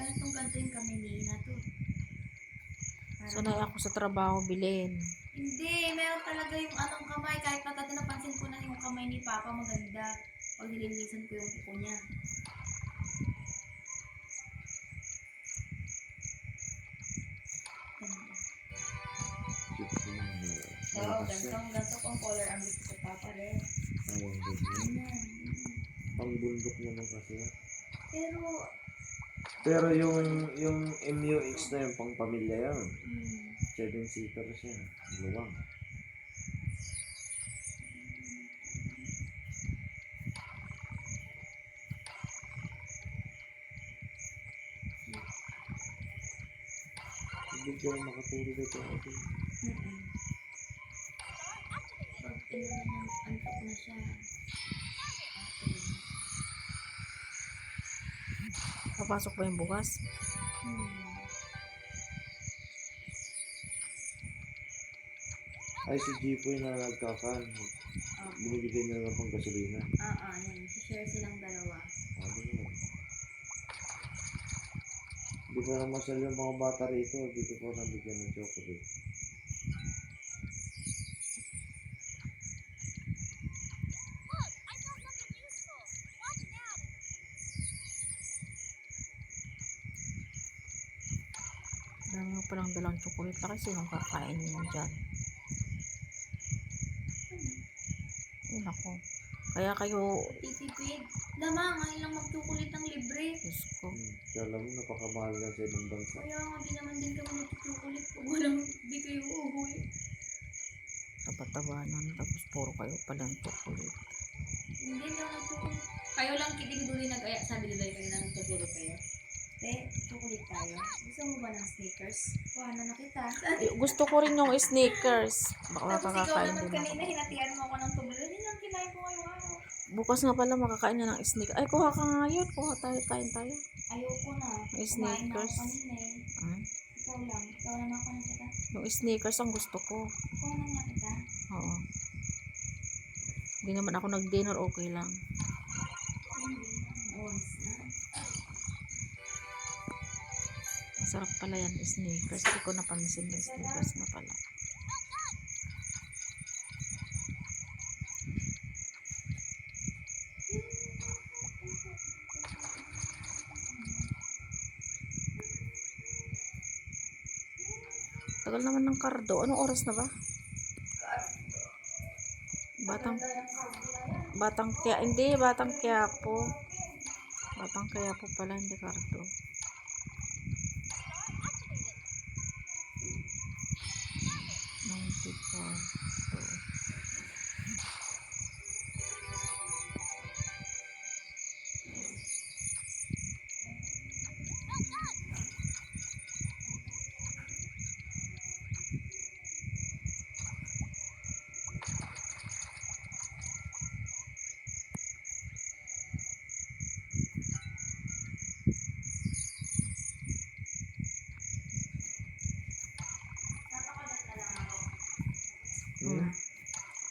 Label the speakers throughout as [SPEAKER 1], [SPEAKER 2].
[SPEAKER 1] Gantong-ganto yung kamay ni Ina to.
[SPEAKER 2] Sanay ako sa trabaho bilhin.
[SPEAKER 1] Hindi, meron talaga yung anong kamay. Kahit pagka napansin ko na yung kamay ni Papa maganda. Pag nilinisan ko yung kuko niya. Ganda. So, gantong-ganto kong color ang gusto ko Papa rin.
[SPEAKER 3] Ayun, ganyan.
[SPEAKER 1] Ayan.
[SPEAKER 3] Pang bundok naman kasi.
[SPEAKER 1] Pero,
[SPEAKER 3] Pero yung MUX na yung pang pamilya yan. 7-seater siya. Luwang. Hindi ko makatulog ito ako.
[SPEAKER 1] pag pinanang antok na siya.
[SPEAKER 2] Papasok ba yung bukas?
[SPEAKER 3] Ay, si Jipoy na nagkakan. Binibigay niya naman pang gasolina.
[SPEAKER 1] Yan. Si-share silang dalawa.
[SPEAKER 3] Ano naman. Hindi ko na masal yung mga bata rito. Dito ko nabigyan ng chocolate.
[SPEAKER 2] Dami mo palang dalang chocolate na kasi sinong kakain mo dyan. Yun ako. Kaya kayo,
[SPEAKER 1] Titipid. Lamang, ngayon lang magtukulit ng libre.
[SPEAKER 2] Diyos ko,
[SPEAKER 3] Kaya alam mo, napakamahal na sa ibang bansa.
[SPEAKER 1] Kaya nga, di naman din kami nagtutukulit. Pag walang, di kayo uuwi.
[SPEAKER 2] taba-taba na, tapos puro kayo palang chocolate.
[SPEAKER 1] Hindi na nagtukulit. Kayo lang kitigduli nag-aya. Sabi nila kayo na nagtutuloy kayo. Tukulit tayo. Gusto mo ba ng sneakers? Kuha na kita.
[SPEAKER 2] Ay, gusto ko rin yung sneakers. Baka
[SPEAKER 1] Tapos ikaw
[SPEAKER 2] makakakain
[SPEAKER 1] naman
[SPEAKER 2] din
[SPEAKER 1] kanina
[SPEAKER 2] ako.
[SPEAKER 1] hinatian mo ako ng tublo. Yun ang kinain ko ngayong araw.
[SPEAKER 2] Bukas nga pala makakain na ng sneakers. Ay, kuha ka nga yun. Kuha tayo, kain tayo.
[SPEAKER 1] Ayoko na.
[SPEAKER 2] May
[SPEAKER 1] Kumain na ako
[SPEAKER 2] sneakers.
[SPEAKER 1] kanina eh.
[SPEAKER 2] Ah,
[SPEAKER 1] Ikaw lang. Ikaw lang ako na kita.
[SPEAKER 2] yung sneakers ang gusto ko.
[SPEAKER 1] Kuha na nga kita.
[SPEAKER 2] Oo. Hindi naman ako nag-dinner, okay lang.
[SPEAKER 1] Once na.
[SPEAKER 2] Masarap pala yan, sneakers. Hindi ko napansin yung sneakers na pala. Tagal naman ng kardo. Anong oras na ba? Batang kaya hindi, Batang Quiapo. Batang Quiapo pala, hindi kardo.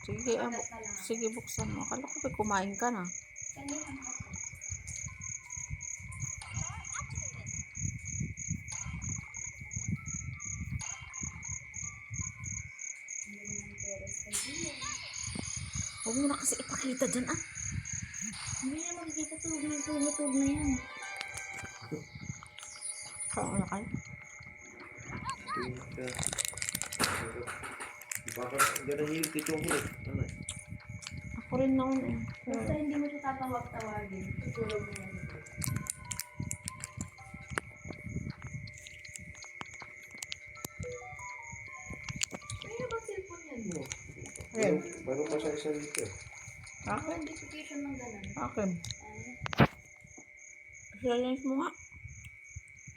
[SPEAKER 2] Sige, sige, buksan mo. Akala ko ba kumain ka na? Huwag mo na kasi ipakita dyan, ah.
[SPEAKER 1] Hindi na makikita to. Ginutog na yan.
[SPEAKER 2] Kaya na kayo.
[SPEAKER 3] Baka ganun yung chocolate. Ano eh?
[SPEAKER 2] Ako rin naman eh.
[SPEAKER 1] Basta hindi mo siya tatawag-tawagin. Tutulog mo yan. Kaya ba cellphone yan mo?
[SPEAKER 3] Meron pa sa isa dito eh.
[SPEAKER 2] Akin?
[SPEAKER 1] Notification ng ganun.
[SPEAKER 2] Akin. Silence mo nga.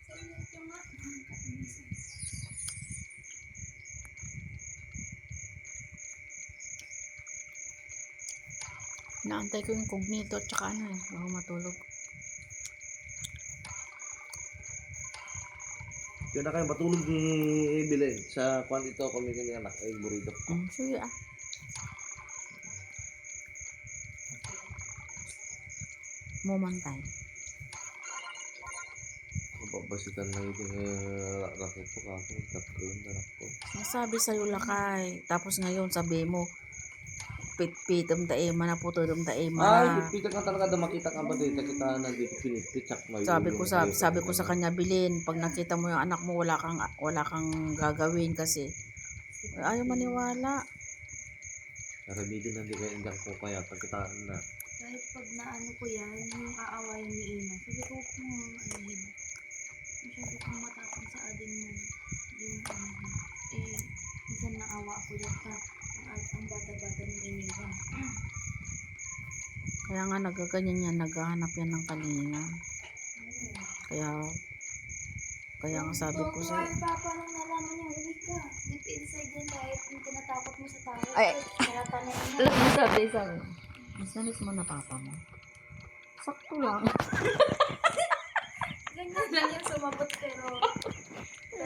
[SPEAKER 1] Silent yung nga.
[SPEAKER 2] Naantay ko yung cognito at saka ano eh, bago matulog.
[SPEAKER 3] Diyan na kayo matulog ni Belen. Sa kwantito kami kanya anak ay burrito.
[SPEAKER 2] Sige ah. Moment time.
[SPEAKER 3] Baba. kapasitan lang ito raket ko kako. Tatlo yung darak ko.
[SPEAKER 2] Nasabi sa'yo lakay. Tapos ngayon sabi mo, pitpitom taima na puto dum taima
[SPEAKER 3] Ay,
[SPEAKER 2] na.
[SPEAKER 3] pitpitan ka talaga. Makita ka ba dito? Kita na dito pinitpitsak.
[SPEAKER 2] Sabi ko sa kanya, Bilin, pag nakita mo yung anak mo, wala kang gagawin kasi ayaw maniwala.
[SPEAKER 3] Karabidin na di kayo hindi ko kaya. Pagkitaan na.
[SPEAKER 1] Kahit pag naano ko yan, yung aawayan ni Ina, sabi ko, huwag mo alahin. Masyado kang matapang sa ading mo. Yung ano, minsan naawa ako dyan pa. Ang bata-bata ng iniwan.
[SPEAKER 2] Kaya nga nagaganyan yan, naghahanap yan ng kalinga. Kaya nga sabi ko sa
[SPEAKER 1] Ay, papa, nung nalaman niya, uwi ka. Deep inside yan kahit yung tinatakot mo sa tao.
[SPEAKER 2] Ay.
[SPEAKER 1] Kaya tanay mo.
[SPEAKER 2] alam mo sabi, miss mo na papa mo. Sakto lang.
[SPEAKER 1] Ganyan lang yung sumabot pero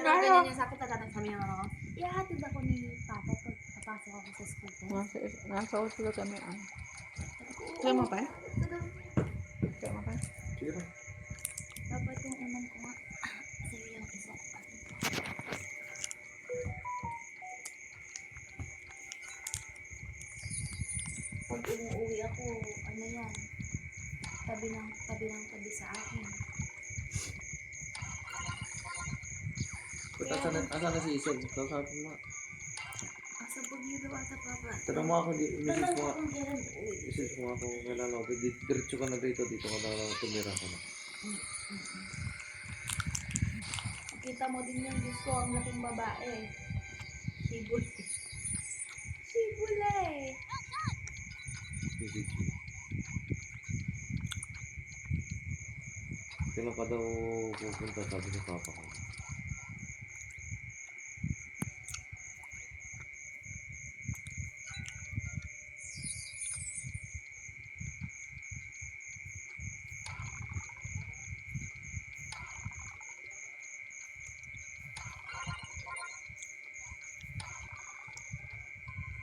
[SPEAKER 1] ganyan yung sakit na tatang kami ng ano. Ihahatid ako ni papa pag papasok ako sa school test.
[SPEAKER 2] Nasa hospital kami. Kaya mo pa? Kaya mo pa?
[SPEAKER 3] Sige na.
[SPEAKER 1] Dapat yung unang ko nga. Sa'yo yung isa. Pag umuwi ako, ano yan, tabi sa akin.
[SPEAKER 3] Asa na si Isel? Sabi mo.
[SPEAKER 1] Asa Baguio daw ata, papa.
[SPEAKER 3] Tanong mo ako, message
[SPEAKER 1] Tanong
[SPEAKER 3] mo
[SPEAKER 1] ko
[SPEAKER 3] nga.
[SPEAKER 1] kung kailan uuwi.
[SPEAKER 3] Message mo ako kailan ako. Diretso ka na dito ka na tumira ko na.
[SPEAKER 1] Kita mo din yung gusto ang laking babae. Sibul. Sibula eh.
[SPEAKER 3] Message mo. Kailan ka daw pupunta, sabi ni papa ko.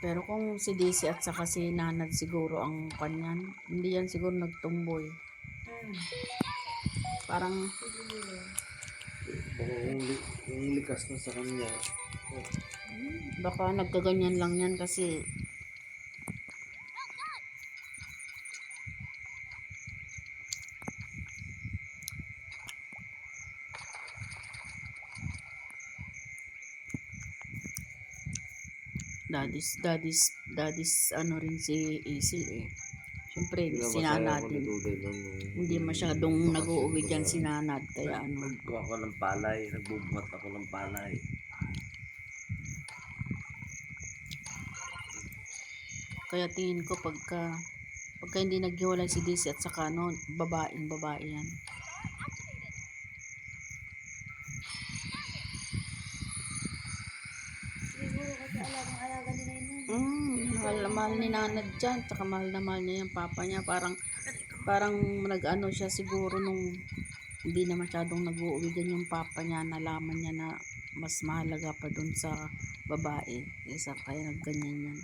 [SPEAKER 2] Pero kung si Daisy at saka si Nanad siguro ang kanyan, hindi yan siguro nagtumboy. Parang
[SPEAKER 3] Baka kung likas na sa kanya.
[SPEAKER 2] baka nagkaganyan lang yan kasi daddy's ano rin si Isil eh. Siyempre, si Nanad din. Hindi masyadong nag-uuwi dyan si Nanad. Kaya ano.
[SPEAKER 3] Nagkuha ako ng palay. Nagbubuhat ako ng palay.
[SPEAKER 2] Kaya tingin ko pagka hindi naghiwalay si Daisy at saka ano, babae yan.
[SPEAKER 1] Siguro kasi alagang-alaga nila yun.
[SPEAKER 2] Mahal na mahal ni Nanad dyan. Tsaka mahal na mahal niya yung papa niya. Parang nag-ano siya siguro nung hindi na masyadong nag-uuwi dyan yung papa niya. Nalaman niya na mas mahalaga pa dun sa babae. Kaya nagganyan yan.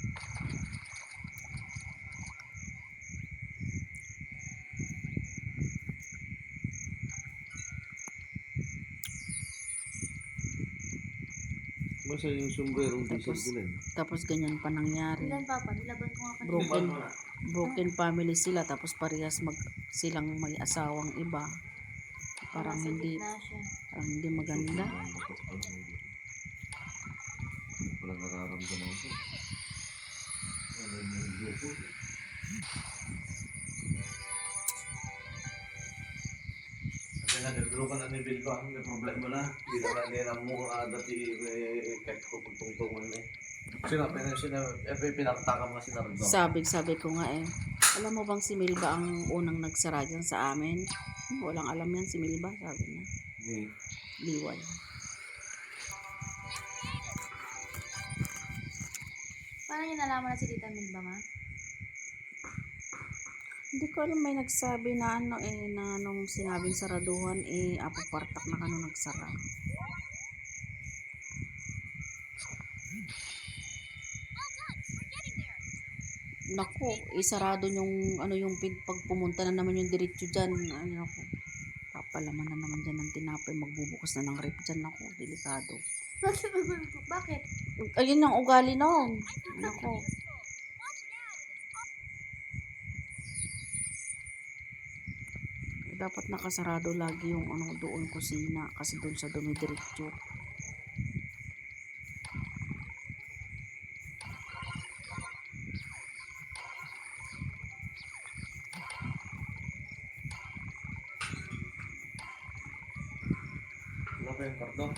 [SPEAKER 3] Masa yung sombrerong diesel din.
[SPEAKER 2] Tapos ganyan pa nangyari.
[SPEAKER 1] Ilan, papa? Nilaban ko nga kanina.
[SPEAKER 2] Broken family sila. Tapos parehas silang may asawang iba. Parang
[SPEAKER 1] Nasa
[SPEAKER 2] hindi
[SPEAKER 1] gitna siya.
[SPEAKER 2] maganda.
[SPEAKER 3] Walang nararamdaman ko. Ano yung grupo? Kasi nag-grupo na ni Bilba. May problema na. Hindi na mo dati kahit ko pagtungtungan eh. Pinakataka mga sinarado.
[SPEAKER 2] Sabi ko nga eh. Alam mo bang si Milba ang unang nagsara dyan sa amin? Walang alam yan si Milba, sabi niya. Liway.
[SPEAKER 1] Paano niya nalaman na si Tita Milba, ma?
[SPEAKER 2] Hindi ko alam, may nagsabi na ano eh, na nung sinabing saraduhan eh, apapartak na kano nagsara. Naku, isarado yung ano yung pag pumunta na naman yung diretso dyan. Ano ako, palaman na naman dyan ng tinapay, magbubukas na ng rep dyan ako, delikado.
[SPEAKER 1] Bakit?
[SPEAKER 2] Ayun ang ugali noon. Nako. Dapat nakasarado lagi yung ano doon kusina kasi doon sa dumidiretso.
[SPEAKER 3] Ano pa yung karton?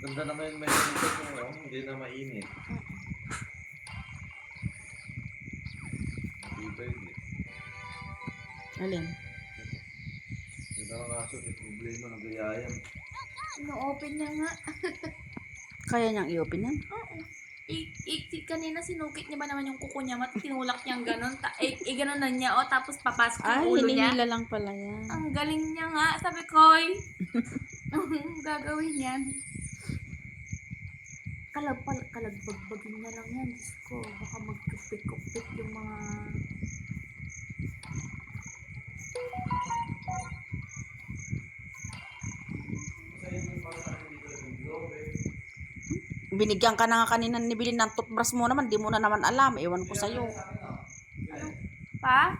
[SPEAKER 3] Ganda naman yung may dito ko, hindi na mainit. Dito yun eh.
[SPEAKER 2] Alin?
[SPEAKER 3] Ganda ng aso, may problema ng gayayan.
[SPEAKER 1] Ino-open niya nga.
[SPEAKER 2] Kaya niyang i-open yan?
[SPEAKER 1] Oo. Kanina sinukit niya ba naman yung kuko niya, tinulak niyang ganon. Ganon na niya, tapos papasok
[SPEAKER 2] Ay,
[SPEAKER 1] yung ulo niya.
[SPEAKER 2] hininila lang pala yan.
[SPEAKER 1] Ang galing niya nga. Sabi ko, gagawin yan. Kalagbagbagin niya lang yan. Diyos ko, baka magkupit-kupit yung mga...
[SPEAKER 2] Binigyan ka na nga kanina ni Bilin ng toothbrush mo naman, di mo na naman alam. Ewan ko sa'yo.
[SPEAKER 1] Pa?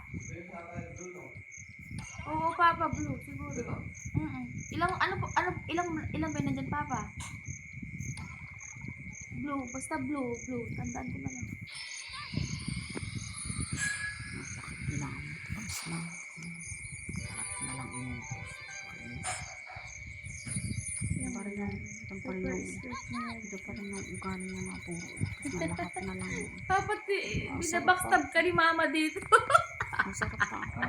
[SPEAKER 1] Oo, Papa, blue, siguro. Ilang ba nandyan, Papa? Blue, basta blue. Tandaan ko na lang.
[SPEAKER 2] Kailangan mo toothbrush na. Lahat na lang inutos. Yan pa rin yung ugali niya na puro. Na lahat na lang.
[SPEAKER 1] Papa, binabackstab ka ni Mama dito.
[SPEAKER 2] Masarap pa ako.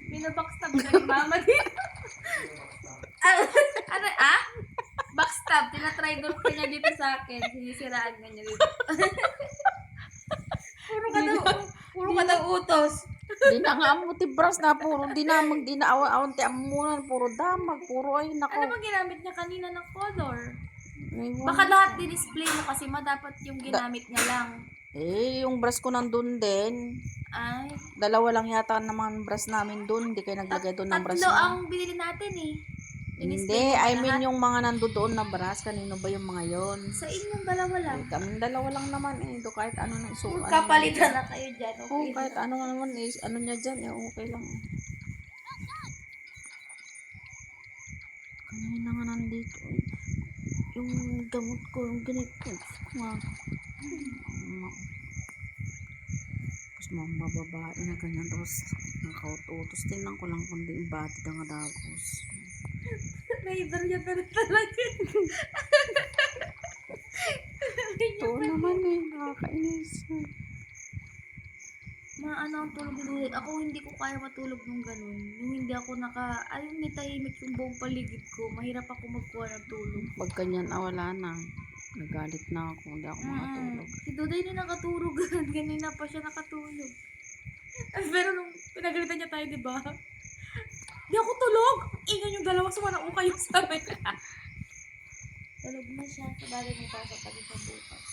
[SPEAKER 1] Binabackstab ka ni Mama dito. Ano, backstab. Tinatrydor ka niya dito sa akin. Sinisiraan ka niya dito. Puro ka daw utos.
[SPEAKER 2] Di na nga mo toothbrush na puro. Di na awan ti amunan. Puro damag. Puro ay nako.
[SPEAKER 1] Ano bang ginamit niya kanina ng color?
[SPEAKER 2] Ewan.
[SPEAKER 1] Baka lahat din-display mo kasi dapat yung ginamit niya lang.
[SPEAKER 2] Yung brush ko nandun din.
[SPEAKER 1] Ay.
[SPEAKER 2] Dalawa lang yata naman brush namin dun. Hindi kayo naglagay doon ng brush
[SPEAKER 1] Tatlo
[SPEAKER 2] na.
[SPEAKER 1] ang binili natin eh.
[SPEAKER 2] Hindi, I mean yung mga nando doon na brush. Kanino ba yung mga yon?
[SPEAKER 1] Sa inyong dalawa lang.
[SPEAKER 2] Kami dalawa lang naman eh. Do kahit ano na isuot.
[SPEAKER 1] Kapalitan na kayo dyan.
[SPEAKER 2] Oo,
[SPEAKER 1] Okay.
[SPEAKER 2] kahit ano naman eh. Ano niya dyan eh. Okay lang. Kanina nga nandito eh. Yung gamot ko, yung ganito. Nga. Tapos mga bababae na ganyan. Tapos nakautos. Tingnan ko lang kung di batid ang adagos.
[SPEAKER 1] Naider niya pa rin talaga.
[SPEAKER 2] Ito naman eh. Nakakainis.
[SPEAKER 1] Maano ang tulog ni Ako hindi ko kaya matulog nung ganun. Yung hindi ako ayun may tahimik yung buong paligid ko. Mahirap ako magkuha ng tulog.
[SPEAKER 2] Pag ganyan, wala na. Nagalit na ako. Hindi ako makatulog.
[SPEAKER 1] Si Duday na nakatulog. Ganina pa siya nakatulog. Pero nung pinagalitan niya tayo, di ba? Di ako tulog! Ingay yung dalawa, sumanao kayo sa amin. Tulog na siya. Sabagay may pasok kami sa bukas.